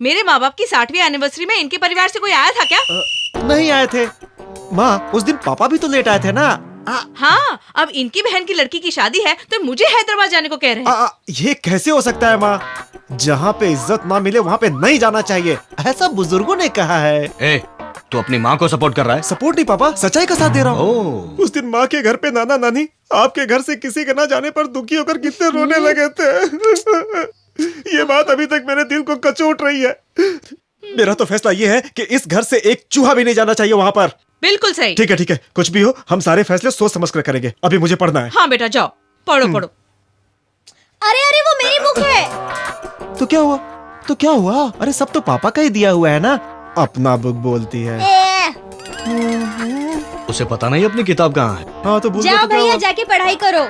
मेरे माँ बाप की 60वीं एनिवर्सरी में इनके परिवार से कोई आया था क्या? नहीं आए थे माँ, उस दिन पापा भी तो लेट आए थे ना। हाँ, अब इनकी बहन की लड़की की शादी है तो मुझे हैदराबाद जाने को कह रहे हैं। ये कैसे हो सकता है माँ? जहाँ पे इज्जत ना मिले वहाँ पे नहीं जाना चाहिए, ऐसा बुजुर्गों ने कहा है। ए, तू अपनी माँ को सपोर्ट कर रहा है? सपोर्ट नहीं पापा, सच्चाई का साथ दे रहा हूँ। ओह। उस दिन माँ के घर पे नाना नानी आपके घर से किसी के ना जाने पर दुखी होकर कितने रोने लगे थे। ये बात अभी तक मेरे दिल को कचोट रही है। मेरा तो फैसला ये है कि इस घर से एक चूहा भी नहीं जाना चाहिए वहाँ पर। बिल्कुल सही। ठीक है, कुछ भी हो हम सारे फैसले सोच समझ कर करेंगे। अभी मुझे पढ़ना है। हाँ बेटा जाओ, पढ़ो पढ़ो। अरे वो मेरी बुक है। तो क्या हुआ? अरे सब तो पापा का ही दिया हुआ है ना। अपना बुक बोलती है। उसे पता नहीं अपनी किताब कहाँ है। हाँ तो जाओ भैया, जाके पढ़ाई करो।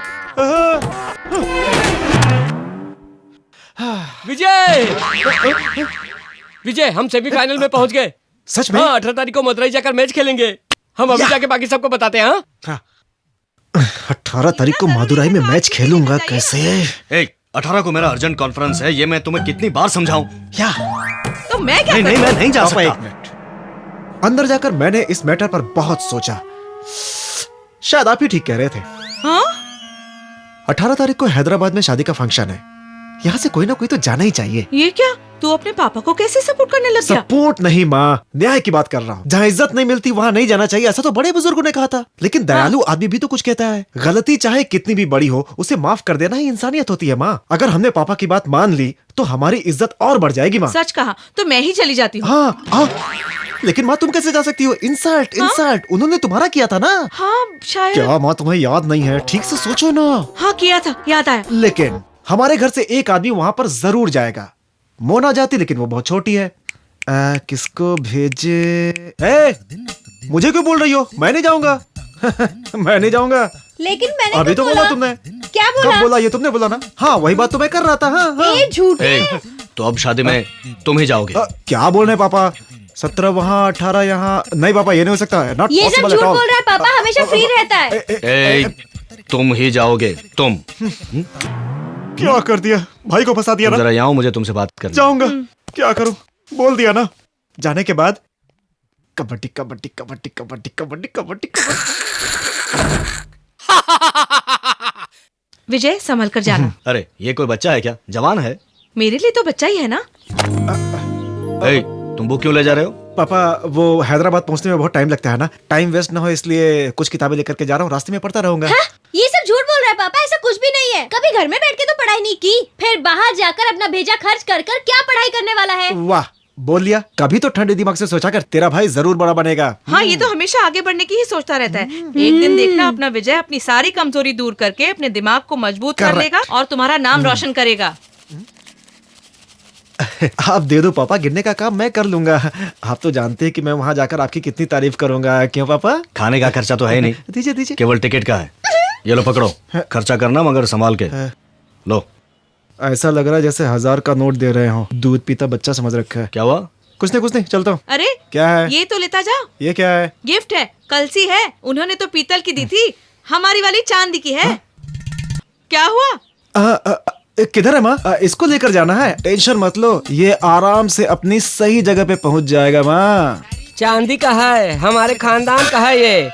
विजय हम सेमीफाइनल में पहुंच गए। सच में? हाँ, 18 तारीख को मदुरई जाकर मैच खेलेंगे। हम अभी जाके बाकी सबको बताते हैं। हाँ? 18 तारीख को मदुरई में मैच खेलूंगा कैसे? 18 को मेरा अर्जेंट कॉन्फ्रेंस है, ये मैं तुम्हें कितनी बार समझाऊं? क्या? तो मैं क्या? नहीं, मैं नहीं जा सकता। एक मिनट। अंदर जाकर मैंने इस मैटर पर बहुत सोचा। शायद आप ही ठीक कह रहे थे। हाँ? 18 तारीख को हैदराबाद में शादी का फंक्शन है, यहाँ से कोई ना कोई तो जाना ही चाहिए। ये क्या? तू अपने पापा को कैसे सपोर्ट करने लग गया? सपोर्ट नहीं माँ, न्याय की बात कर रहा हूँ। जहाँ इज्जत नहीं मिलती वहाँ नहीं जाना चाहिए, ऐसा तो बड़े बुजुर्गों ने कहा था। लेकिन दयालु आदमी भी तो कुछ कहता है। गलती चाहे कितनी भी बड़ी हो, उसे माफ कर देना ही इंसानियत होती है माँ। अगर हमने पापा की बात मान ली तो हमारी इज्जत और बढ़ जाएगी माँ। सच कहा तो मैं ही चली जाती हूँ। हाँ, लेकिन माँ तुम कैसे जा सकती हो? इंसल्ट उन्होंने तुम्हारा किया था ना। हाँ शायद। क्या माँ तुम्हें याद नहीं है? ठीक से सोचो ना। हाँ किया था, याद आया। लेकिन हमारे घर से एक आदमी वहाँ पर जरूर जाएगा। मोना जाती, लेकिन वो बहुत छोटी है। किसको भेजे? मुझे क्यों बोल रही हो? मैं नहीं जाऊंगा। मैं नहीं जाऊंगा। लेकिन मैंने अभी तो बोला तुमने। क्या बोला? कब बोला? ये तुमने बोला ना। हाँ वही बात तो मैं कर रहा था। हाँ। ये झूठ है। तो अब शादी में तुम ही जाओगे? क्या बोल रहे पापा? 17 वहाँ 18 यहाँ। नहीं पापा, ये नहीं हो सकता है। ये सब झूठ बोल रहा है। पापा हमेशा फ्री रहता है। तुम ही जाओगे, तुम। क्या कर दिया? भाई को फंसा दिया ना। जरा यहाँ मुझे तुमसे बात करनी। जाऊंगा, क्या करूं? बोल दिया ना। जाने के बाद कबड्डी कबड्डी कबड्डी कबड्डी कबड्डी कबड्डी कबड्डी। विजय संभल कर जाना। अरे ये कोई बच्चा है क्या? जवान है। मेरे लिए तो बच्चा ही है ना। तुम बुक क्यों ले जा रहे हो? पापा वो हैदराबाद पहुंचने में बहुत टाइम लगता है ना, टाइम वेस्ट ना हो इसलिए कुछ किताबें लेकर के जा रहा हूँ, रास्ते में पढ़ता रहूंगा। ये सब झूठ बोल रहा है पापा, ऐसा कुछ भी नहीं है। कभी घर में बैठ के तो पढ़ाई नहीं की, फिर बाहर जाकर अपना भेजा खर्च कर कर क्या पढ़ाई करने वाला है? वाह, बोल लिया। कभी तो ठंडे दिमाग से सोचा कर, तेरा भाई जरूर बड़ा बनेगा। हाँ, ये तो हमेशा आगे बढ़ने की ही सोचता रहता है। एक दिन देखना अपना विजय अपनी सारी कमजोरी दूर करके अपने दिमाग को मजबूत कर लेगा और तुम्हारा नाम रोशन करेगा। आप दे दो पापा, गिनने का काम मैं कर लूंगा। आप तो जानते हैं कि मैं वहाँ जाकर आपकी कितनी तारीफ करूंगा। क्यों पापा? खाने का खर्चा तो है नहीं। दीजिए दीजिए। केवल टिकट का है। ये लो पकड़ो, खर्चा करना मगर संभाल के। लो। ऐसा लग रहा है जैसे 1000 का नोट दे रहे हो। दूध पीता बच्चा समझ रखा है। क्या हुआ? कुछ नहीं, चलता हूँ। अरे क्या है? ये तो लेता जा। ये क्या है? गिफ्ट है, कलसी है। उन्होंने तो पीतल की दी थी, हमारी वाली चांदी की है। क्या हुआ? किधर है माँ? इसको लेकर जाना है। टेंशन मत लो, ये आराम से अपनी सही जगह पे पहुँच जाएगा माँ। चांदी का है, हमारे खानदान का है ये।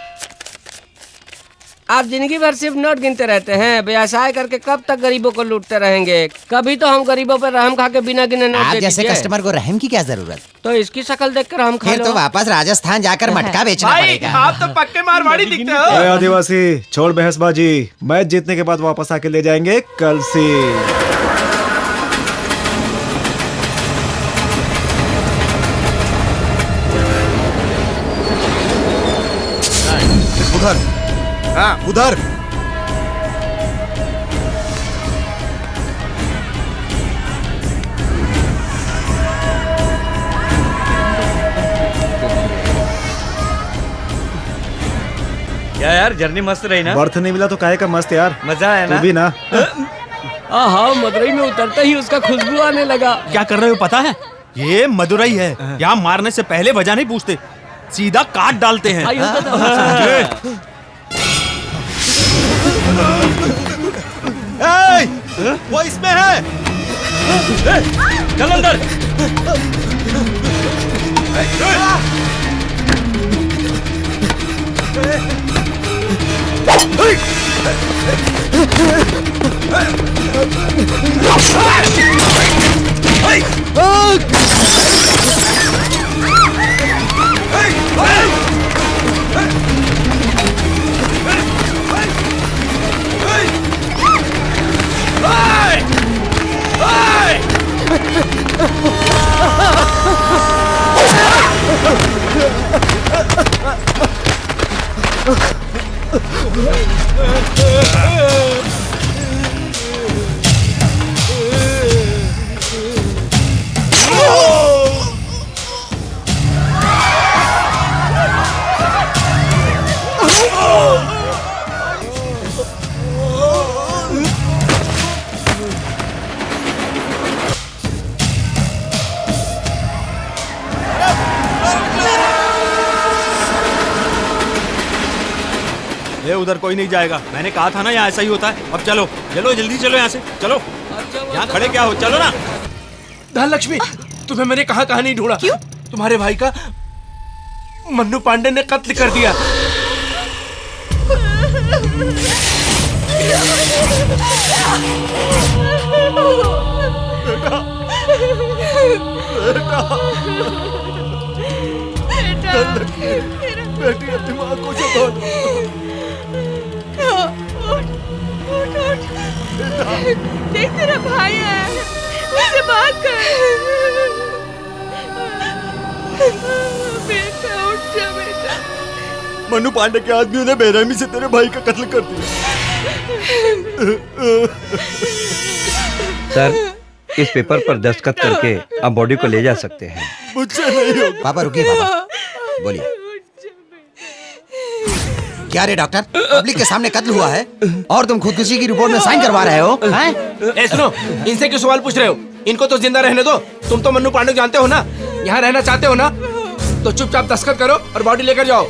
आप जिंदगी भर सिर्फ नोट गिनते रहते हैं, व्यवसाय करके कब तक गरीबों को लूटते रहेंगे? कभी तो हम गरीबों पर रहम खा के बिना गिने नोट आप दे जैसे दीजिए। कस्टमर को रहम की क्या जरूरत? तो इसकी शक्ल देखकर हम खा फिर लो। तो वापस राजस्थान जाकर मटका बेचना पड़ेगा। आप तो पक्के मारवाड़ी दिखते हो। अरे आदिवासी, छोड़ बहसबाजी। मैच जीतने के बाद वापस आके ले जाएंगे कलसी। उधर। हाँ उधर। क्या यार, जर्नी मस्त रही ना? बर्थ नहीं मिला तो काहे का मस्त यार। मजा आया तू ना? भी ना। हाँ, मदुरई में उतरते ही उसका खुशबू आने लगा। क्या कर रहे हो पता है? ये मदुरई है। यहाँ मारने से पहले वजह नहीं पूछते, सीधा काट डालते हैं। वो इसमें है। चल अंदर। ये उधर कोई नहीं जाएगा, मैंने कहा था ना यहाँ ऐसा ही होता है। अब चलो चलो जल्दी चलो यहाँ से, चलो। यहाँ खड़े क्या हो, चलो ना। धनलक्ष्मी, तुम्हें मैंने कहाँ नहीं ढूंढा। क्यों? तुम्हारे भाई का मन्नू पांडे ने कत्ल कर दिया। बेटी दिमाग को देख तेरा भाई है, उससे बात कर। बेटा उठ जा बेटा। मन्नू पांडे के आदमियों ने बेरहमी से तेरे भाई का कत्ल कर दिया। सर, इस पेपर पर दस्तखत करके आप बॉडी को ले जा सकते हैं। मुझसे नहीं होगा। पापा रुकिए, पापा बोलिए। क्या रे डॉक्टर, पब्लिक के सामने कत्ल हुआ है और तुम खुदकुशी की रिपोर्ट में साइन करवा रहे हो? ए सुनो, इनसे क्यों सवाल पूछ रहे हो? इनको तो जिंदा रहने दो। तुम तो मन्नू पांडे जानते हो ना, यहाँ रहना चाहते हो ना, तो चुपचाप दस्तखत करो और बॉडी लेकर जाओ।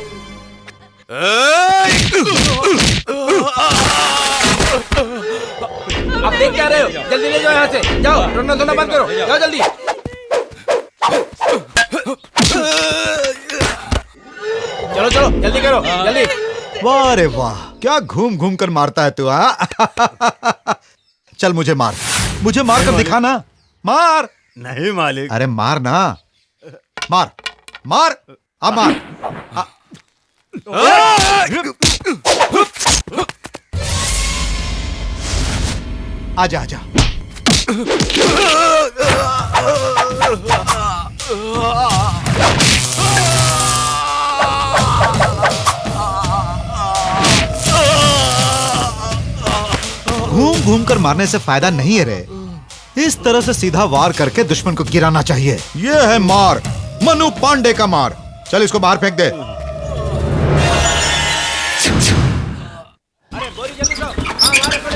अब देख क्या रहे हो, जल्दी ले जाओ यहाँ से। जाओ, रोना धोना बंद करो, जाओ जल्दी। चलो चलो जल्दी करो, जल्दी। वाह रे वाह, क्या घूम घूम कर मारता है तू। चल मुझे मार कर दिखा ना। मार। नहीं मालिक। अरे मार ना, मार मार, अब मार। आजा आजा। घूम घूम कर मारने से फायदा नहीं है रे, इस तरह से सीधा वार करके दुश्मन को गिराना चाहिए। ये है मार, मन्नू पांडे का मार। चल इसको बाहर फेंक दे।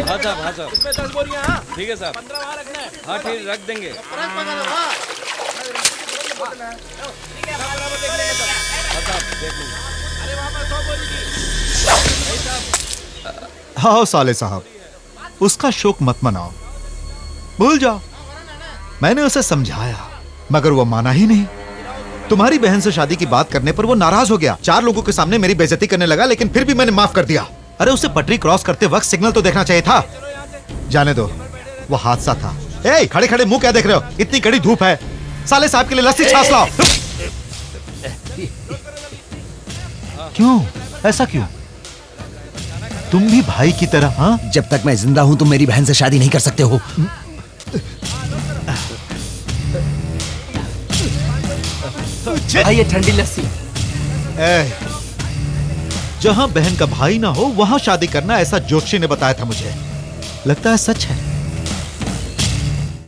हाँ साहब, इसमें 10 बोरियां। हाँ ठीक है साहब, 15 वहाँ रखना है। हाँ ठीक, रख देंगे। हाँ साले साहब, उसका शोक मत मनाओ, भूल जाओ। मैंने उसे समझाया मगर वो माना ही नहीं। तुम्हारी बहन से शादी की बात करने पर वो नाराज हो गया, 4 लोगों के सामने मेरी बेइज्जती करने लगा, लेकिन फिर भी मैंने माफ कर दिया। अरे उसे पटरी क्रॉस करते वक्त सिग्नल तो देखना चाहिए था। जाने दो, वो हादसा था। ए, खड़े खड़े मुंह क्या देख रहे हो? इतनी कड़ी धूप है, साले साहब के लिए लस्सी छाछ लाओ। क्यों ऐसा क्यों? तुम भी भाई की तरह? हाँ, जब तक मैं जिंदा हूं तुम मेरी बहन से शादी नहीं कर सकते हो। ये ठंडी लस्सी। जहां बहन का भाई ना हो वहां शादी करना, ऐसा जोशी ने बताया था मुझे। लगता है सच है।